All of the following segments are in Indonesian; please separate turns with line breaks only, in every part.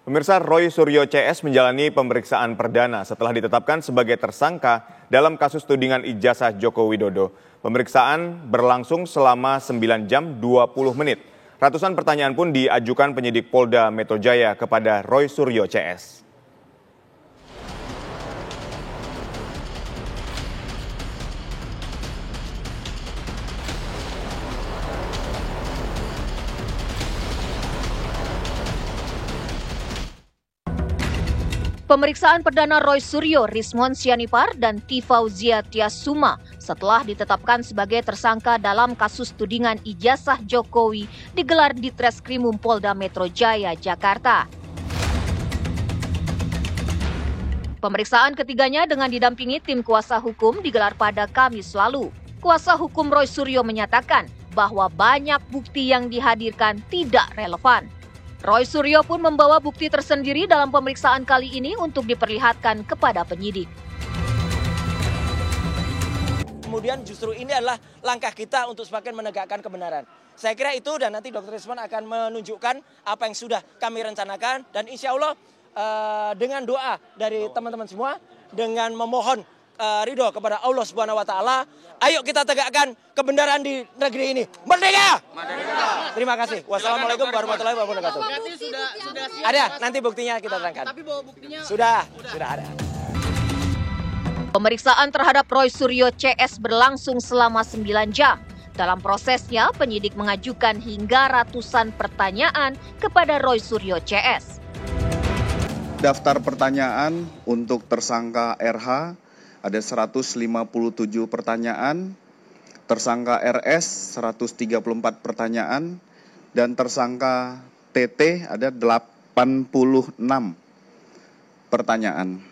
Pemirsa, Roy Suryo CS menjalani pemeriksaan perdana setelah ditetapkan sebagai tersangka dalam kasus tudingan ijazah Joko Widodo. Pemeriksaan berlangsung selama 9 jam 20 menit. Ratusan pertanyaan pun diajukan penyidik Polda Metro Jaya kepada Roy Suryo CS.
Pemeriksaan perdana Roy Suryo, Rismon Sianipar, dan Tifauzia Tiasuma setelah ditetapkan sebagai tersangka dalam kasus tudingan ijazah Jokowi digelar di Treskrimum Polda Metro Jaya, Jakarta. Pemeriksaan ketiganya dengan didampingi tim kuasa hukum digelar pada Kamis lalu. Kuasa hukum Roy Suryo menyatakan bahwa banyak bukti yang dihadirkan tidak relevan. Roy Suryo pun membawa bukti tersendiri dalam pemeriksaan kali ini untuk diperlihatkan kepada penyidik.
Kemudian justru ini adalah langkah kita untuk semakin menegakkan kebenaran. Saya kira itu, dan nanti Dr. Rismon akan menunjukkan apa yang sudah kami rencanakan. Dan insya Allah dengan doa dari teman-teman semua, dengan memohon ridho kepada Allah Subhanahu Wa Taala, ayo kita tegakkan kebenaran di negeri ini. Merdeka! Merdeka! Terima kasih. Wassalamualaikum warahmatullahi wabarakatuh. Ada, nanti buktinya kita terangkan. Tapi bawa buktinya sudah ada.
Pemeriksaan terhadap Roy Suryo CS berlangsung selama 9 jam. Dalam prosesnya, penyidik mengajukan hingga ratusan pertanyaan kepada Roy Suryo CS.
Daftar pertanyaan untuk tersangka RH ada 157 pertanyaan, tersangka RS 134 pertanyaan, dan tersangka TT ada 86 pertanyaan.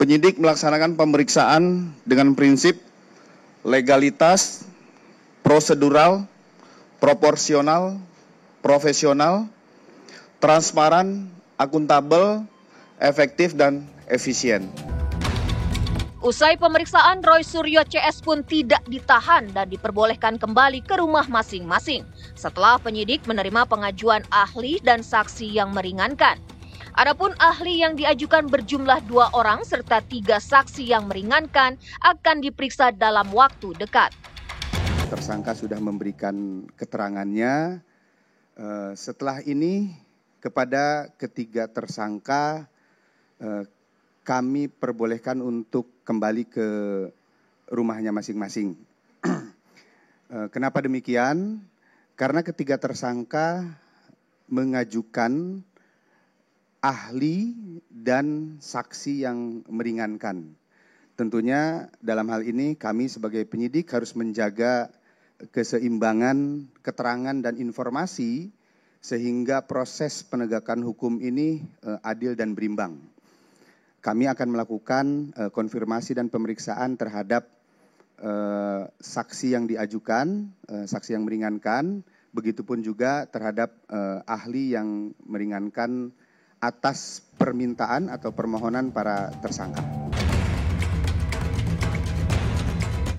Penyidik melaksanakan pemeriksaan dengan prinsip legalitas, prosedural, proporsional, profesional, transparan, akuntabel, efektif, dan efisien.
Usai pemeriksaan, Roy Suryo CS pun tidak ditahan dan diperbolehkan kembali ke rumah masing-masing setelah penyidik menerima pengajuan ahli dan saksi yang meringankan. Adapun ahli yang diajukan berjumlah 2 orang serta 3 saksi yang meringankan akan diperiksa dalam waktu dekat.
Tersangka sudah memberikan keterangannya. Setelah ini kepada ketiga tersangka kami perbolehkan untuk kembali ke rumahnya masing-masing. Kenapa demikian? Karena ketiga tersangka mengajukan ahli dan saksi yang meringankan. Tentunya dalam hal ini kami sebagai penyidik harus menjaga keseimbangan keterangan dan informasi sehingga proses penegakan hukum ini adil dan berimbang. Kami akan melakukan konfirmasi dan pemeriksaan terhadap saksi yang diajukan, saksi yang meringankan, begitupun juga terhadap ahli yang meringankan atas permintaan atau permohonan para tersangka.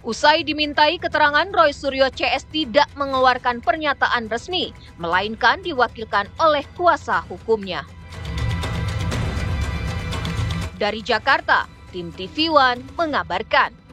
Usai dimintai keterangan, Roy Suryo CS tidak mengeluarkan pernyataan resmi, melainkan diwakilkan oleh kuasa hukumnya. Dari Jakarta, tim TV One mengabarkan.